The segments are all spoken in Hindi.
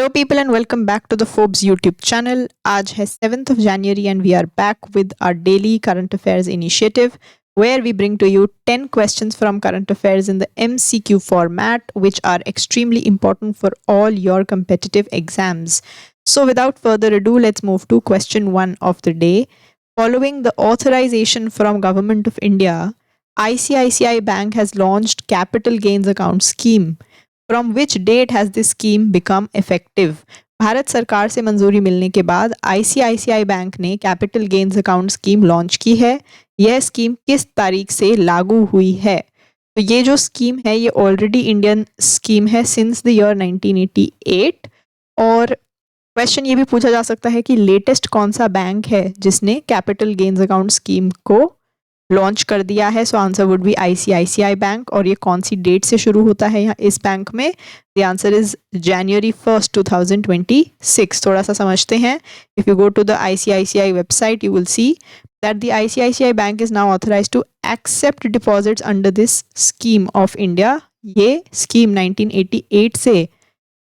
Hello people and welcome back to the Forbes YouTube channel. आज है 7th of January and we are back with our daily current affairs initiative where we bring to you 10 questions from current affairs in the MCQ format which are extremely important for all your competitive exams. So without further ado, let's move to question 1 of the day. Following the authorization from Government of India, ICICI Bank has launched capital gains account scheme. From which date has this scheme become effective? Bharat सरकार से मंजूरी मिलने के बाद ICICI बैंक ने capital gains account scheme launch की है। यह स्कीम किस तारीख से लागू हुई है? तो ये जो स्कीम है ये ऑलरेडी इंडियन स्कीम है सिंस द ईयर 1988। और क्वेश्चन ये भी पूछा जा सकता है कि लेटेस्ट कौन सा बैंक है जिसने कैपिटल गेन्स अकाउंट स्कीम को लॉन्च कर दिया है। So answer would B ICICI bank. और ये कौन सी डेट से शुरू होता है यहाँ इस बैंक में? The answer is January 1st 2026। थोड़ा सा समझते हैं। If you go to the ICICI website you will see that the ICICI bank is now authorised to accept deposits under this scheme of India. ये स्कीम 1988 से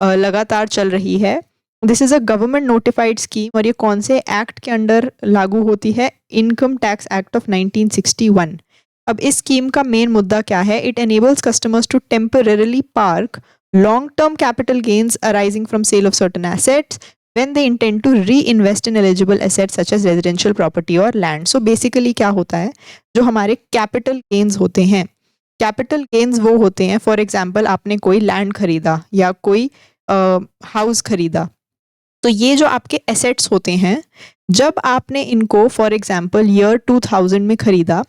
लगातार चल रही है। This is a government notified scheme और ये कौन से एक्ट के अंडर लागू होती है? Income tax act of 1961। अब इस स्कीम का मेन मुद्दा क्या है? It enables customers to temporarily park long term capital gains arising from sale of certain assets when they intend to reinvest in eligible assets such as residential property or land. So basically क्या होता है, जो हमारे कैपिटल गेन्स होते हैं, कैपिटल गेन्स वो होते हैं फॉर एग्जाम्पल आपने कोई लैंड खरीदा या कोई हाउस खरीदा, तो ये जो आपके एसेट्स होते हैं जब आपने इनको फॉर एग्जांपल ईयर 2000 में खरीदा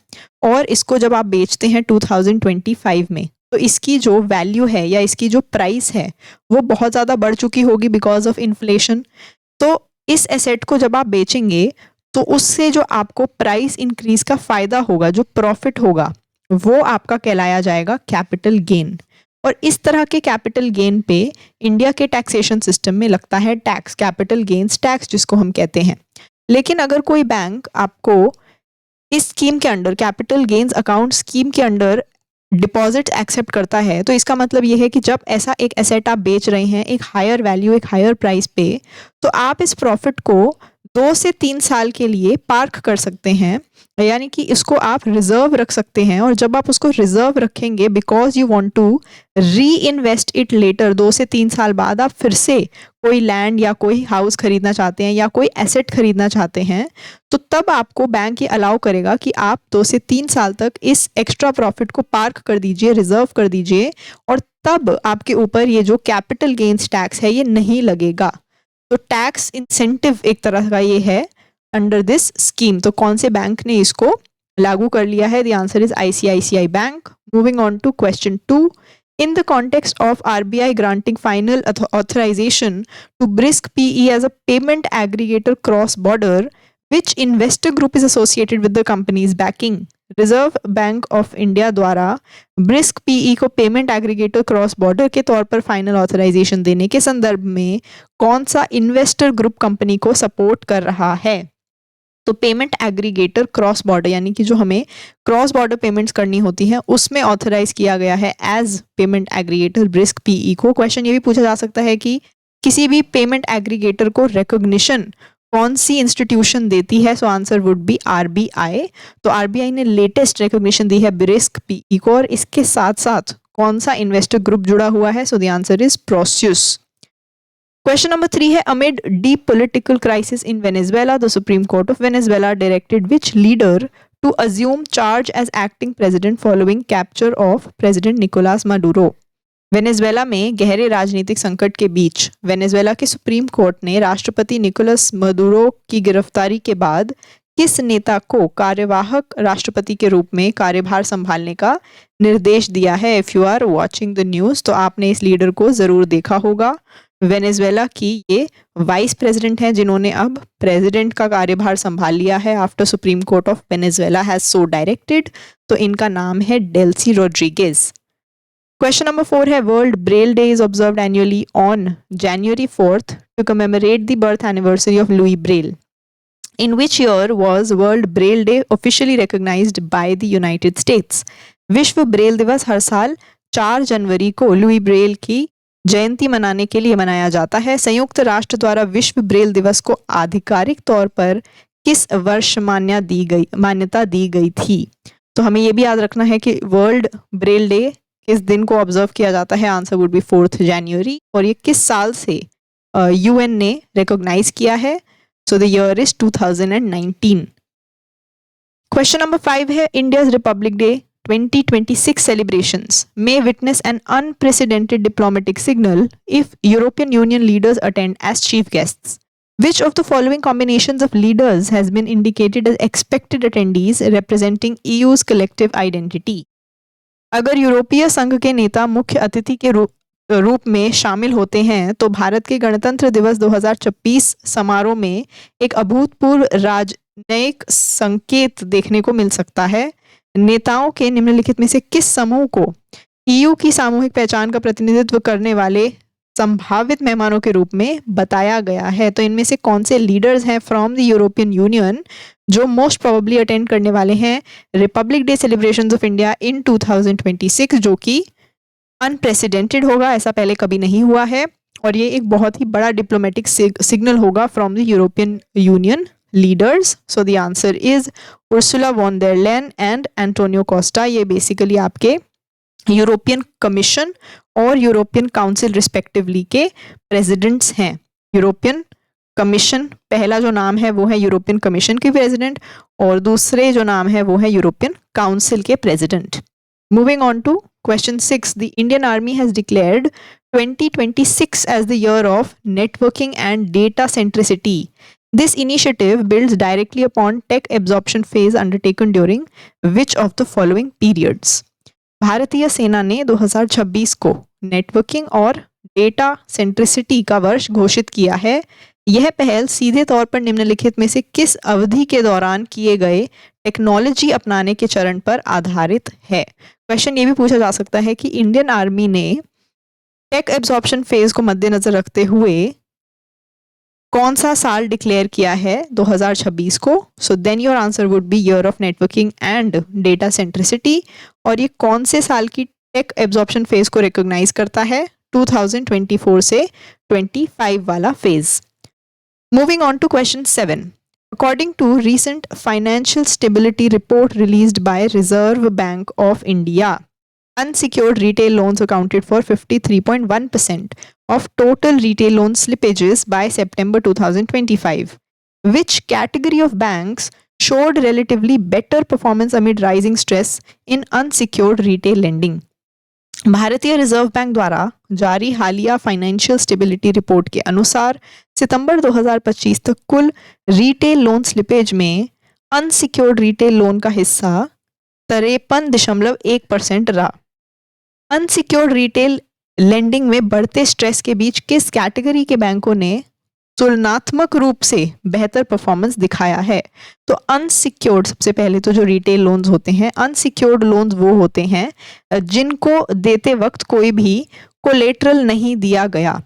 और इसको जब आप बेचते हैं 2025 में, तो इसकी जो वैल्यू है या इसकी जो प्राइस है वो बहुत ज़्यादा बढ़ चुकी होगी बिकॉज ऑफ इन्फ्लेशन। तो इस एसेट को जब आप बेचेंगे तो उससे जो आपको प्राइस इंक्रीज का फ़ायदा होगा, जो प्रॉफिट होगा, वो आपका कहलाया जाएगा कैपिटल गेन। और इस तरह के कैपिटल गेन पे इंडिया के टैक्सेशन सिस्टम में लगता है टैक्स, कैपिटल गेन्स टैक्स जिसको हम कहते हैं। लेकिन अगर कोई बैंक आपको इस स्कीम के under, capital gains account scheme के अंडर डिपॉजिट एक्सेप्ट करता है, तो इसका मतलब ये है कि जब ऐसा एक एसेट आप बेच रहे हैं एक हायर वैल्यू, एक हायर प्राइस पे, तो आप इस प्रॉफिट को 2 से 3 साल के लिए पार्क कर सकते हैं, यानी कि इसको आप रिजर्व रख सकते हैं। और जब आप उसको रिजर्व रखेंगे because you want to reinvest it later, 2 से 3 साल बाद आप फिर से कोई लैंड या कोई हाउस खरीदना चाहते हैं या कोई एसेट खरीदना चाहते हैं, तो तब आपको बैंक ये अलाउ करेगा कि आप 2 से 3 साल तक इस एक्स्ट्रा प्रॉफिट को पार्क कर दीजिए, रिजर्व कर दीजिए, और तब आपके ऊपर ये जो कैपिटल गेन्स टैक्स है ये नहीं लगेगा। तो टैक्स इंसेंटिव एक तरह का ये है अंडर दिस स्कीम। तो कौन से बैंक ने इसको लागू कर लिया है? The answer is ICICI bank. Moving on to question 2। In the context of RBI granting final authorization to Brisk PE as a payment aggregator cross-border, which investor group is associated with the company's backing? Reserve bank of India द्वारा ब्रिस्क PE को पेमेंट एग्रीगेटर क्रॉस बॉर्डर के तौर पर फाइनल ऑथराइजेशन देने के संदर्भ में कौन सा इन्वेस्टर ग्रुप कंपनी को सपोर्ट कर रहा है? तो पेमेंट एग्रीगेटर क्रॉस बॉर्डर, यानी कि जो हमें क्रॉस बॉर्डर पेमेंट्स करनी होती हैं उसमें ऑथराइज किया गया है as payment aggregator Brisk PE को। क्वेश्चन ये भी पूछा जा सकता है कि किसी भी पेमेंट एग्रीगेटर को रिकॉग्निशन कौन सी इंस्टीट्यूशन देती है? So answer would B RBI। तो RBI ने लेटेस्ट रिकॉग्निशन दी है ब्रिस्क PE को, और इसके साथ साथ कौन सा इन्वेस्टर ग्रुप जुड़ा हुआ है? सो द आंसर इज प्रोस्यूस। Question number 3 है amid deep political crisis in Venezuela, the Supreme Court of Venezuela directed which leader to assume charge as acting president following capture of President Nicolas Maduro? Venezuela में गहरे राजनीतिक संकट के बीच वेनेजुएला के सुप्रीम कोर्ट ने राष्ट्रपति निकोलस मदुरो की गिरफ्तारी के बाद किस नेता को कार्यवाहक राष्ट्रपति के रूप में कार्यभार संभालने का निर्देश दिया है? If you are watching the news तो आपने इस लीडर को ज़रूर देखा होगा। वेनेजुएला की ये वाइस प्रेसिडेंट हैं जिन्होंने अब प्रेसिडेंट का कार्यभार संभाल लिया है after supreme court of Venezuela has so directed. तो इनका नाम है डेल्सी रोड्रिगेज। Question number 4 है world Braille day is observed annually on January 4th to commemorate the birth anniversary of Louis Braille. In which year was World Braille Day officially recognized by the United States? विश्व ब्रेल दिवस हर साल 4 जनवरी को लुई ब्रेल की जयंती मनाने के लिए मनाया जाता है? संयुक्त राष्ट्र द्वारा विश्व ब्रेल दिवस को आधिकारिक तौर पर किस वर्ष मान्यता दी गई थी? तो हमें ये भी याद रखना है कि वर्ल्ड ब्रेल डे किस दिन को ऑब्जर्व किया जाता है? आंसर वुड बी 4 जनवरी। और ये किस साल से यूएन ने रिकॉग्नाइज किया है? So the year is 2019। Question number 5 है, India's Republic day 2026 celebrations may witness an unprecedented diplomatic signal if European Union leaders attend as chief guests. Which of the following combinations of leaders has been indicated as expected attendees representing EU's collective identity? अगर यूरोपीय संघ के नेता मुख्य अतिथि के रूप में शामिल होते हैं तो भारत के गणतंत्र दिवस 2026 समारोह में एक अभूतपूर्व राजनयिक संकेत देखने को मिल सकता है। नेताओं के निम्नलिखित में से किस समूह को ईयू की सामूहिक पहचान का प्रतिनिधित्व करने वाले संभावित मेहमानों के रूप में बताया गया है? तो इनमें से कौन से लीडर्स हैं फ्रॉम द यूरोपियन यूनियन जो मोस्ट प्रोबेबली अटेंड करने वाले हैं Republic day celebrations of India in 2026, जो कि अनप्रेसिडेंटेड होगा, ऐसा पहले कभी नहीं हुआ है, और ये एक बहुत ही बड़ा डिप्लोमेटिक सिग्नल होगा from the European union leaders. So the answer is Ursula von der Leyen and Antonio Costa. ये बेसिकली आपके यूरोपियन कमीशन और यूरोपियन काउंसिल रिस्पेक्टिवली के प्रेसिडेंट्स हैं। यूरोपियन कमीशन पहला जो नाम है वो है यूरोपियन कमीशन के प्रेसिडेंट, और दूसरे जो नाम है वो है यूरोपियन काउंसिल के president. Moving on to question 6, the Indian Army has declared 2026 as the year of networking and data centricity. This initiative builds directly upon tech absorption phase undertaken during which of the following periods? भारतीय सेना ने 2026 को नेटवर्किंग और डेटा सेंट्रिसिटी का वर्ष घोषित किया है। यह पहल सीधे तौर पर निम्नलिखित में से किस अवधि के दौरान किए गए टेक्नोलॉजी अपनाने के चरण पर आधारित है? क्वेश्चन ये भी पूछा जा सकता है कि इंडियन आर्मी ने टेक एब्जॉर्प्शन फेज को मद्देनजर रखते हुए कौन सा साल डिक्लेयर किया है 2026 को? So then your answer would be year of networking and data centricity. और ये कौन से साल की टेक एब्जॉर्प्शन फेज को रिकॉग्नाइज करता है? 2024 से 25 वाला phase. Moving on to question 7, according to recent financial stability report released by Reserve Bank of India, unsecured retail loans accounted for 53.1% of total retail loan slippages by September 2025. Which category of banks showed relatively better performance amid rising stress in unsecured retail lending? भारतीय रिजर्व बैंक द्वारा जारी हालिया फाइनेंशियल स्टेबिलिटी रिपोर्ट के अनुसार सितंबर 2025 तक कुल रिटेल लोन स्लिपेज में अनसिक्योर्ड रिटेल लोन का हिस्सा 53.1% रहा। अनसिक्योर्ड रिटेल लेंडिंग में बढ़ते स्ट्रेस के बीच किस कैटेगरी के बैंकों ने तुलनात्मक रूप से बेहतर परफॉर्मेंस दिखाया है? तो अनसिक्योर्ड, सबसे पहले तो जो रिटेल लोन्स होते हैं, अनसिक्योर्ड लोन्स वो होते हैं जिनको देते वक्त कोई भी कोलेटरल नहीं दिया गया।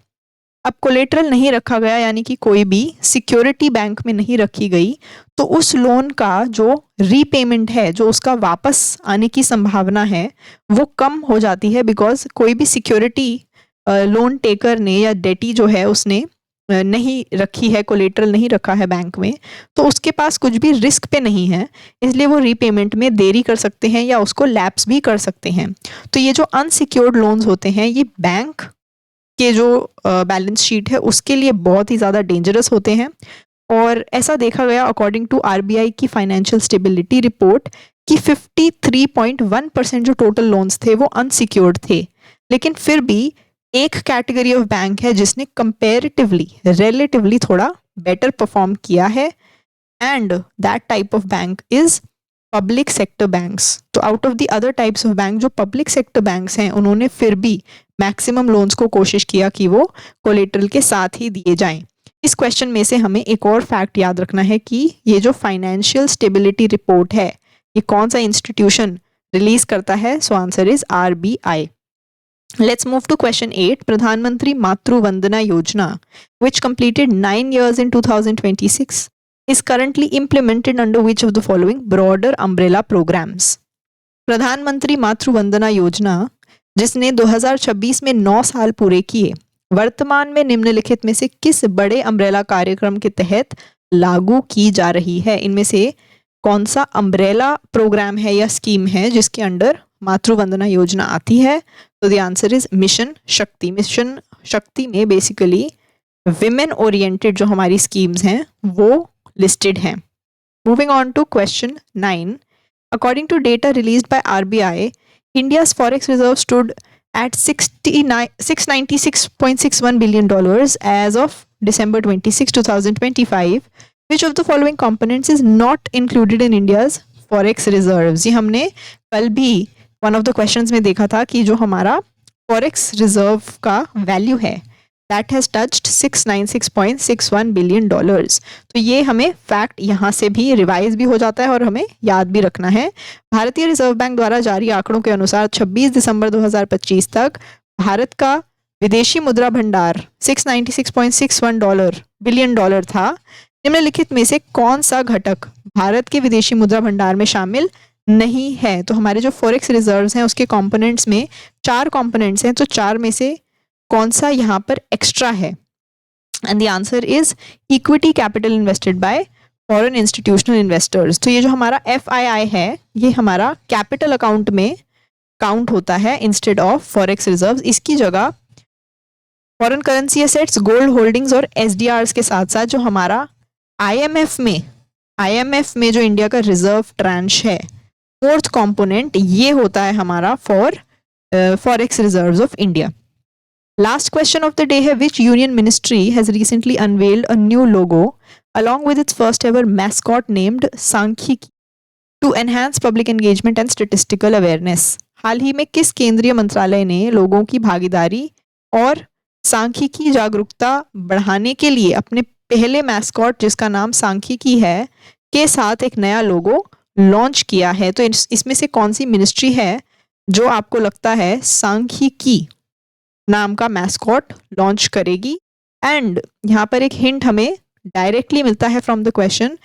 अब कोलेटरल नहीं रखा गया यानी कि कोई भी सिक्योरिटी बैंक में नहीं रखी गई, तो उस लोन का जो रीपेमेंट है, जो उसका वापस आने की संभावना है, वो कम हो जाती है, बिकॉज कोई भी सिक्योरिटी लोन टेकर ने या डेटी जो है उसने नहीं रखी है, कोलेटरल नहीं रखा है बैंक में, तो उसके पास कुछ भी रिस्क पे नहीं है, इसलिए वो रीपेमेंट में देरी कर सकते हैं या उसको लैप्स भी कर सकते हैं। तो ये जो अनसिक्योर्ड लोन्स होते हैं ये बैंक के जो बैलेंस शीट है उसके लिए बहुत ही ज़्यादा डेंजरस होते हैं। और ऐसा देखा गया अकॉर्डिंग टू आरबीआई की फाइनेंशियल स्टेबिलिटी रिपोर्ट कि 53.1% जो टोटल लोन्स थे वो अनसिक्योर्ड थे, लेकिन फिर भी एक कैटेगरी ऑफ बैंक है जिसने कंपैरेटिवली रिलेटिवली थोड़ा बेटर परफॉर्म किया है, and that type of bank is public sector banks. तो out of the other types of bank जो पब्लिक सेक्टर बैंक्स हैं उन्होंने फिर भी मैक्सिमम लोन्स को कोशिश किया कि वो कोलेटरल के साथ ही दिए जाएं। इस क्वेश्चन में से हमें एक और फैक्ट याद रखना है कि ये जो फाइनेंशियल स्टेबिलिटी रिपोर्ट है ये कौन सा इंस्टीट्यूशन रिलीज करता है? So answer is RBI. Let's move to question 8. प्रधानमंत्री मातृ Vandana Yojana, which completed 9 years in 2026, is currently implemented under which of the following broader umbrella programs? प्रधानमंत्री मातृ वंदना योजना जिसने 2026 में 9 साल पूरे किए, वर्तमान में निम्नलिखित में से किस बड़े अम्ब्रेला कार्यक्रम के तहत लागू की जा रही है? इनमें से कौन सा अम्ब्रेला प्रोग्राम है या स्कीम है जिसके अंडर मातृवंदना योजना आती है? तो द आंसर इज मिशन शक्ति। मिशन शक्ति में बेसिकली विमेन ओरिएंटेड जो हमारी स्कीम्स हैं वो लिस्टेड हैं। Moving on to question 9, according to data released by RBI, India's forex reserve stood at $696.61 billion as of December 26, 2025. Which of the following components is not included in India's forex reserves? ये हमने कल भी one of the questions में देखा था कि जो हमारा forex reserve का value है that has touched $696.61 billion. तो ये हमें फैक्ट यहाँ से भी रिवाइज भी हो जाता है और हमें याद भी रखना है। भारतीय रिजर्व बैंक द्वारा जारी आंकड़ों के अनुसार 26 दिसंबर 2025 तक भारत का विदेशी मुद्रा भंडार $696.61 बिलियन था। निम्नलिखित में से कौन सा घटक भारत के विदेशी मुद्रा भंडार में शामिल नहीं है? तो हमारे जो फॉरेक्स रिजर्व्स हैं उसके कंपोनेंट्स में 4 कंपोनेंट्स हैं, तो 4 में से कौन सा यहाँ पर एक्स्ट्रा है? And the answer is equity capital invested bye foreign institutional investors. तो ये जो हमारा FII है ये हमारा कैपिटल अकाउंट में काउंट होता है इंस्टेड ऑफ फॉरेक्स रिजर्व्स। इसकी जगह foreign currency assets, gold holdings और SDRs के साथ साथ जो हमारा IMF में जो इंडिया का रिजर्व ट्रांच है, फोर्थ कंपोनेंट, ये होता है हमारा for forex reserves of India. Last question of the day है, which union ministry has recently unveiled a new logo along with its first ever mascot named सांख्यिकी to enhance public engagement and statistical awareness? हाल ही में किस केंद्रीय मंत्रालय ने लोगों की भागीदारी और सांख्यिकी जागरूकता बढ़ाने के लिए अपने पहले मैस्कॉट जिसका नाम सांख्यिकी है के साथ एक नया लोगो लॉन्च किया है? तो इसमें से कौन सी मिनिस्ट्री है जो आपको लगता है सांख्यिकी नाम का मैस्कॉट लॉन्च करेगी? एंड यहाँ पर एक हिंट हमें डायरेक्टली मिलता है फ्रॉम द क्वेश्चन,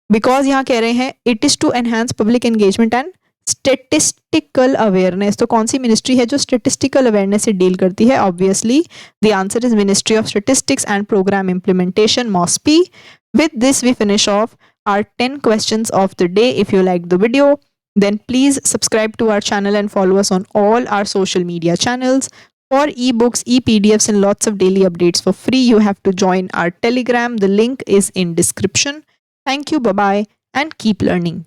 बिकॉज यहाँ कह रहे हैं it is to enhance public engagement and statistical awareness. तो कौन सी मिनिस्ट्री है जो स्टेटिस्टिकल अवेयरनेस से डील करती है? Obviously the answer is ministry of statistics and programme implementation, MOSPI. With this we finish off our 10 questions of the day. If you like the video, then please subscribe to our channel and follow us on all our social media channels. For ebooks, e-PDFs and lots of daily updates for free, you have to join our Telegram. The link is in description. Thank you, bye-bye, and keep learning.